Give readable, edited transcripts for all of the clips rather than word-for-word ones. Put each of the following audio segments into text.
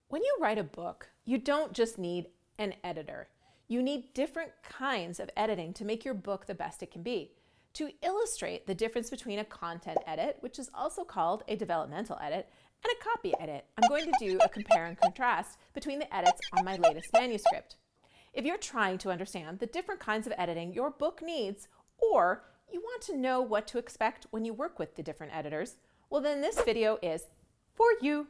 When you write a book, you don't just need an editor. You need different kinds of editing to make your book the best it can be. To illustrate the difference between a content edit, which is also called a developmental edit, and a copy edit, I'm going to do a compare and contrast between the edits on my latest manuscript. If you're trying to understand the different kinds of editing your book needs, or you want to know what to expect when you work with the different editors, well then this video is for you.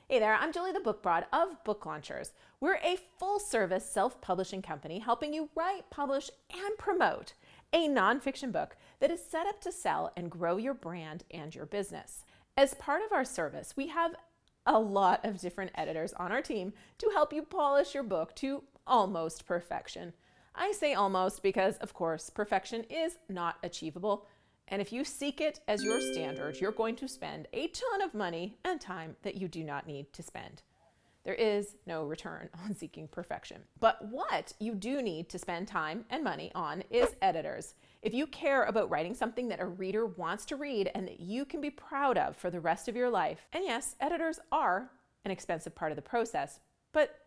Hey there, I'm Julie the Book Broad of Book Launchers. We're a full-service self-publishing company helping you write, publish, and promote a nonfiction book that is set up to sell and grow your brand and your business. As part of our service, we have a lot of different editors on our team to help you polish your book to almost perfection. I say almost because, of course, perfection is not achievable. And if you seek it as your standard, you're going to spend a ton of money and time that you do not need to spend. There is no return on seeking perfection. But what you do need to spend time and money on is editors. If you care about writing something that a reader wants to read and that you can be proud of for the rest of your life, and yes, editors are an expensive part of the process, but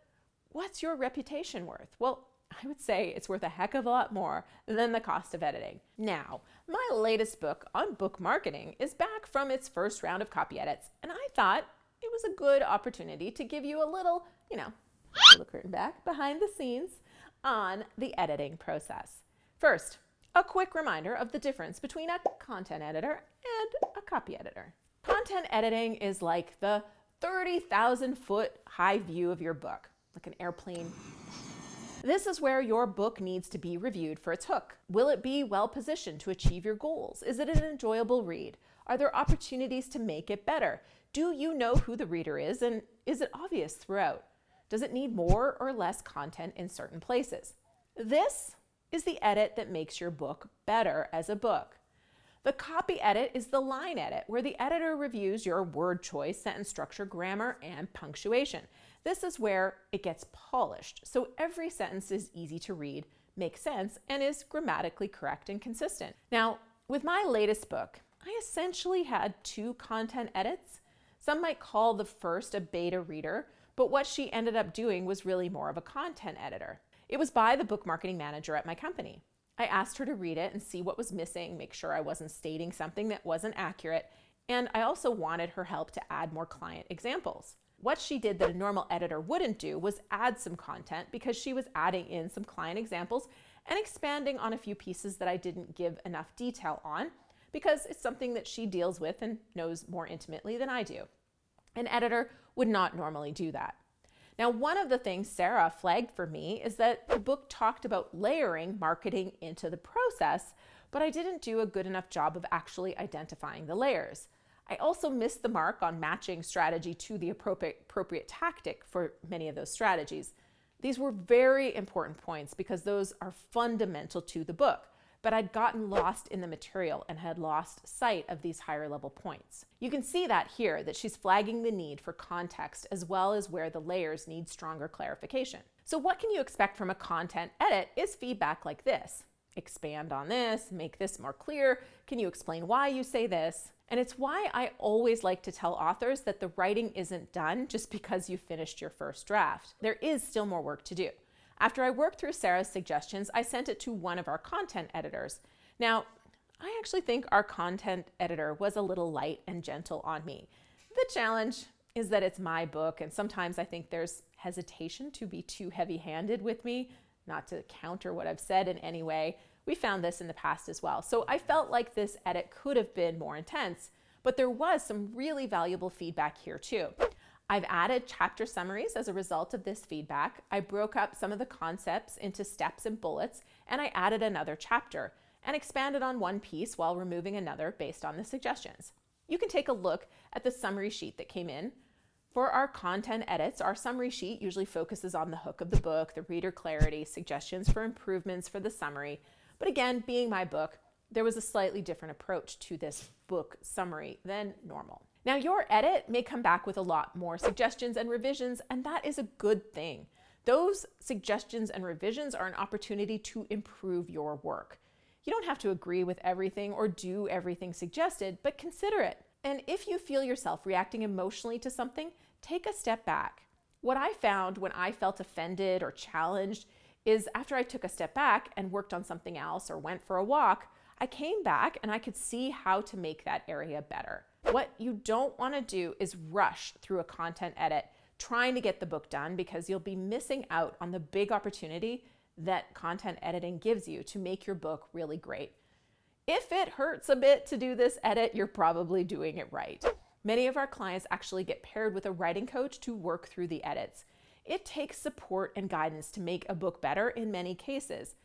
what's your reputation worth? Well, I would say it's worth a heck of a lot more than the cost of editing. Now, my latest book on book marketing is back from its first round of copy edits, and I thought it was a good opportunity to give you a little, pull the curtain back, behind the scenes on the editing process. First, a quick reminder of the difference between a content editor and a copy editor. Content editing is like the 30,000-foot high view of your book, like an airplane. This is where your book needs to be reviewed for its hook. Will it be well positioned to achieve your goals? Is it an enjoyable read? Are there opportunities to make it better? Do you know who the reader is, and is it obvious throughout? Does it need more or less content in certain places? This is the edit that makes your book better as a book. The copy edit is the line edit, where the editor reviews your word choice, sentence structure, grammar, and punctuation. This is where it gets polished, so every sentence is easy to read, makes sense, and is grammatically correct and consistent. Now, with my latest book, I essentially had two content edits. Some might call the first a beta reader, but what she ended up doing was really more of a content editor. It was by the book marketing manager at my company. I asked her to read it and see what was missing, make sure I wasn't stating something that wasn't accurate, and I also wanted her help to add more client examples. What she did that a normal editor wouldn't do was add some content, because she was adding in some client examples and expanding on a few pieces that I didn't give enough detail on, because it's something that she deals with and knows more intimately than I do. An editor would not normally do that. Now, one of the things Sarah flagged for me is that the book talked about layering marketing into the process, but I didn't do a good enough job of actually identifying the layers. I also missed the mark on matching strategy to the appropriate tactic for many of those strategies. These were very important points because those are fundamental to the book, but I'd gotten lost in the material and had lost sight of these higher level points. You can see that here, that she's flagging the need for context as well as where the layers need stronger clarification. So what can you expect from a content edit is feedback like this. Expand on this, make this more clear. Can you explain why you say this? And it's why I always like to tell authors that the writing isn't done just because you finished your first draft. There is still more work to do. After I worked through Sarah's suggestions, I sent it to one of our content editors. Now, I actually think our content editor was a little light and gentle on me. The challenge is that it's my book, and sometimes I think there's hesitation to be too heavy-handed with me, not to counter what I've said in any way. We found this in the past as well. So I felt like this edit could have been more intense, but there was some really valuable feedback here too. I've added chapter summaries as a result of this feedback. I broke up some of the concepts into steps and bullets, and I added another chapter and expanded on one piece while removing another based on the suggestions. You can take a look at the summary sheet that came in. For our content edits, our summary sheet usually focuses on the hook of the book, the reader clarity, suggestions for improvements for the summary. But again, being my book, there was a slightly different approach to this book summary than normal. Now, your edit may come back with a lot more suggestions and revisions, and that is a good thing. Those suggestions and revisions are an opportunity to improve your work. You don't have to agree with everything or do everything suggested, but consider it. And if you feel yourself reacting emotionally to something, take a step back. What I found when I felt offended or challenged is after I took a step back and worked on something else or went for a walk, I came back and I could see how to make that area better. What you don't want to do is rush through a content edit trying to get the book done, because you'll be missing out on the big opportunity that content editing gives you to make your book really great. If it hurts a bit to do this edit, you're probably doing it right. Many of our clients actually get paired with a writing coach to work through the edits. It takes support and guidance to make a book better in many cases.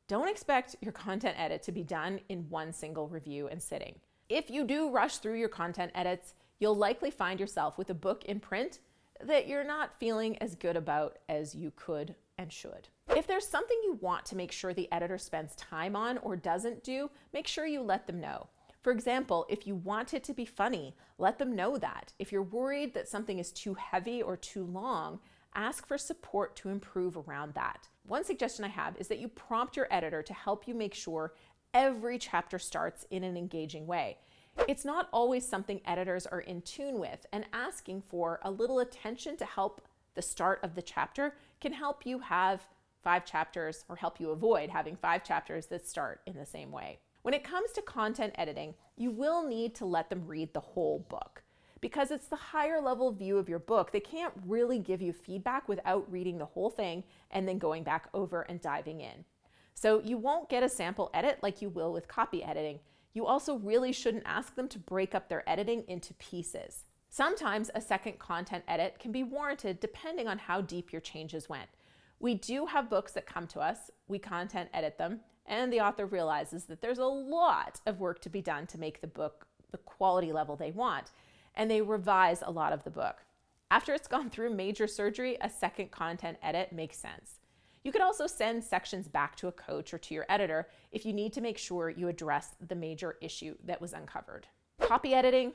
Don't expect your content edit to be done in one single review and sitting. If you do rush through your content edits, you'll likely find yourself with a book in print that you're not feeling as good about as you could and should. If there's something you want to make sure the editor spends time on or doesn't do, make sure you let them know. For example, if you want it to be funny, let them know that. If you're worried that something is too heavy or too long, ask for support to improve around that. One suggestion I have is that you prompt your editor to help you make sure every chapter starts in an engaging way. It's not always something editors are in tune with, and asking for a little attention to help the start of the chapter can help you have 5 chapters, or help you avoid having 5 chapters that start in the same way. When it comes to content editing, you will need to let them read the whole book. Because it's the higher level view of your book, they can't really give you feedback without reading the whole thing and then going back over and diving in. So you won't get a sample edit like you will with copy editing. You also really shouldn't ask them to break up their editing into pieces. Sometimes a second content edit can be warranted depending on how deep your changes went. We do have books that come to us, we content edit them, and the author realizes that there's a lot of work to be done to make the book the quality level they want, and they revise a lot of the book. After it's gone through major surgery, a second content edit makes sense. You could also send sections back to a coach or to your editor if you need to make sure you address the major issue that was uncovered. Copy editing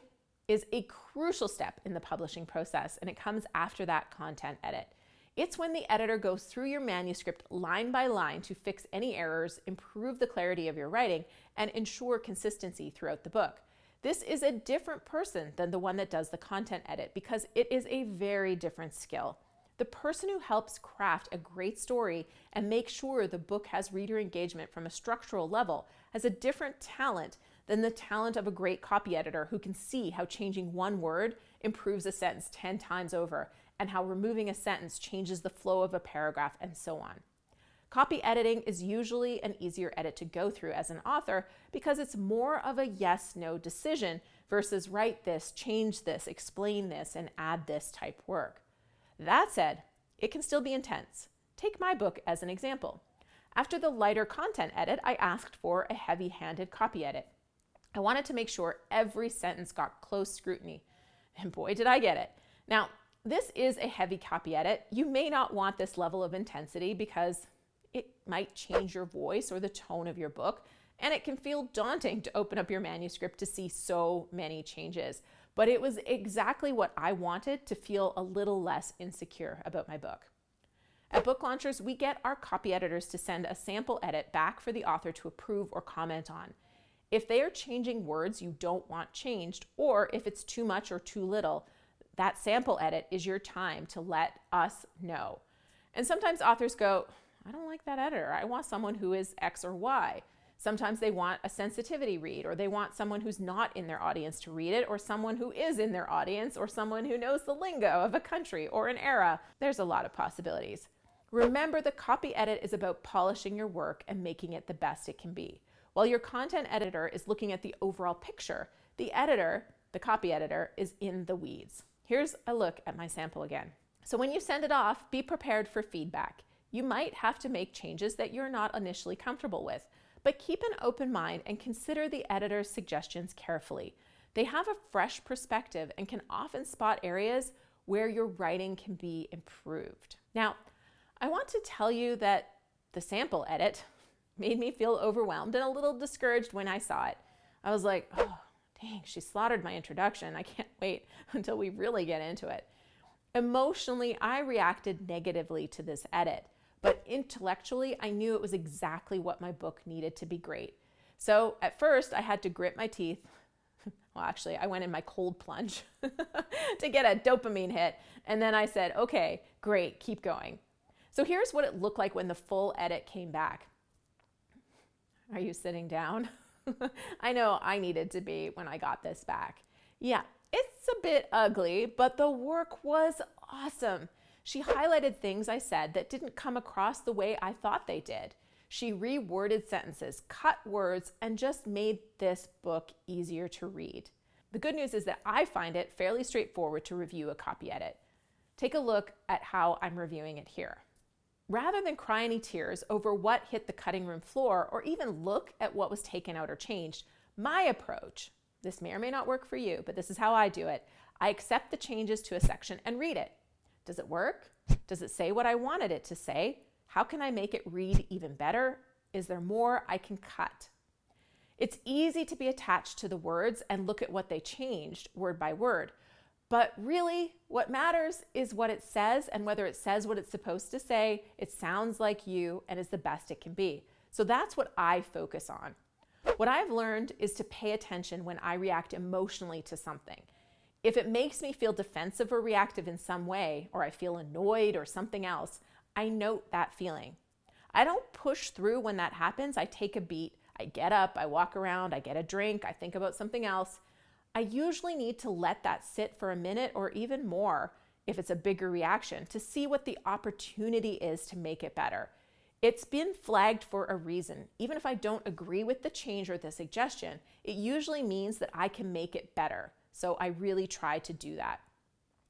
is a crucial step in the publishing process, and it comes after that content edit. It's when the editor goes through your manuscript line by line to fix any errors, improve the clarity of your writing, and ensure consistency throughout the book. This is a different person than the one that does the content edit, because it is a very different skill. The person who helps craft a great story and make sure the book has reader engagement from a structural level has a different talent than the talent of a great copy editor who can see how changing one word improves a sentence 10 times over, and how removing a sentence changes the flow of a paragraph, and so on. Copy editing is usually an easier edit to go through as an author because it's more of a yes/no decision versus write this, change this, explain this, and add this type work. That said, it can still be intense. Take my book as an example. After the lighter content edit, I asked for a heavy-handed copy edit. I wanted to make sure every sentence got close scrutiny, and boy did I get it. Now, this is a heavy copy edit. You may not want this level of intensity because it might change your voice or the tone of your book, and it can feel daunting to open up your manuscript to see so many changes. But it was exactly what I wanted to feel a little less insecure about my book. At Book Launchers, we get our copy editors to send a sample edit back for the author to approve or comment on. If they are changing words you don't want changed, or if it's too much or too little, that sample edit is your time to let us know. And sometimes authors go, I don't like that editor. I want someone who is X or Y. Sometimes they want a sensitivity read, or they want someone who's not in their audience to read it, or someone who is in their audience, or someone who knows the lingo of a country or an era. There's a lot of possibilities. Remember, the copy edit is about polishing your work and making it the best it can be. While your content editor is looking at the overall picture, the editor, the copy editor, is in the weeds. Here's a look at my sample again. So when you send it off, be prepared for feedback. You might have to make changes that you're not initially comfortable with, but keep an open mind and consider the editor's suggestions carefully. They have a fresh perspective and can often spot areas where your writing can be improved. Now, I want to tell you that the sample edit made me feel overwhelmed and a little discouraged when I saw it. I was like, oh, dang, she slaughtered my introduction. I can't wait until we really get into it. Emotionally, I reacted negatively to this edit, but intellectually, I knew it was exactly what my book needed to be great. So at first, I had to grit my teeth, Well, actually, I went in my cold plunge to get a dopamine hit. And then I said, okay, great, keep going. So here's what it looked like when the full edit came back. Are you sitting down? I know I needed to be when I got this back. Yeah, it's a bit ugly, but the work was awesome. She highlighted things I said that didn't come across the way I thought they did. She reworded sentences, cut words, and just made this book easier to read. The good news is that I find it fairly straightforward to review a copy edit. Take a look at how I'm reviewing it here. Rather than cry any tears over what hit the cutting room floor or even look at what was taken out or changed, my approach, this may or may not work for you, but this is how I do it. I accept the changes to a section and read it. Does it work? Does it say what I wanted it to say? How can I make it read even better? Is there more I can cut? It's easy to be attached to the words and look at what they changed word by word. But really, what matters is what it says and whether it says what it's supposed to say, it sounds like you, and is the best it can be. So that's what I focus on. What I've learned is to pay attention when I react emotionally to something. If it makes me feel defensive or reactive in some way, or I feel annoyed or something else, I note that feeling. I don't push through when that happens. I take a beat, I get up, I walk around, I get a drink, I think about something else. I usually need to let that sit for a minute or even more if it's a bigger reaction to see what the opportunity is to make it better. It's been flagged for a reason. Even if I don't agree with the change or the suggestion, it usually means that I can make it better. So I really try to do that.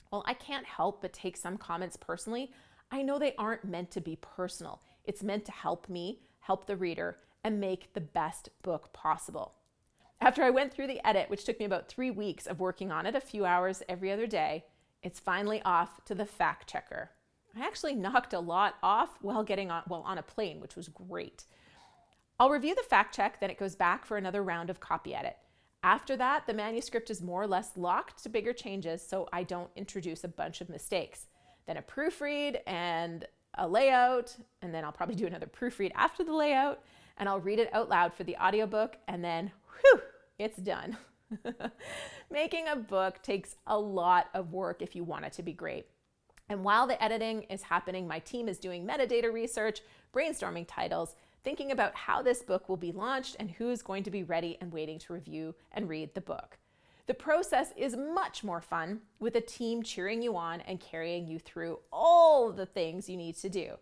While I can't help but take some comments personally, I know they aren't meant to be personal. It's meant to help me, help the reader, and make the best book possible. After I went through the edit, which took me about 3 weeks of working on it, a few hours every other day, it's finally off to the fact checker. I actually knocked a lot off while on a plane, which was great. I'll review the fact check, then it goes back for another round of copy edit. After that, the manuscript is more or less locked to bigger changes, so I don't introduce a bunch of mistakes. Then a proofread and a layout, and then I'll probably do another proofread after the layout, and I'll read it out loud for the audiobook, and then whew, it's done. Making a book takes a lot of work if you want it to be great. And while the editing is happening, my team is doing metadata research, brainstorming titles, thinking about how this book will be launched and who's going to be ready and waiting to review and read the book. The process is much more fun with a team cheering you on and carrying you through all the things you need to do.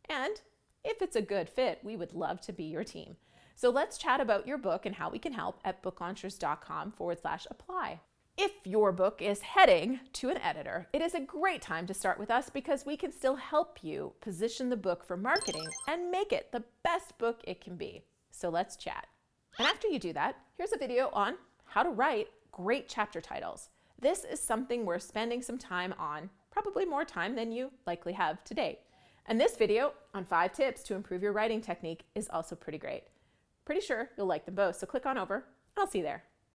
And if it's a good fit, we would love to be your team. So let's chat about your book and how we can help at booklaunchers.com/apply. If your book is heading to an editor, it is a great time to start with us because we can still help you position the book for marketing and make it the best book it can be. So let's chat. And after you do that, here's a video on how to write great chapter titles. This is something we're spending some time on, probably more time than you likely have to date. And this video on 5 tips to improve your writing technique is also pretty great. Pretty sure you'll like them both, so click on over and I'll see you there.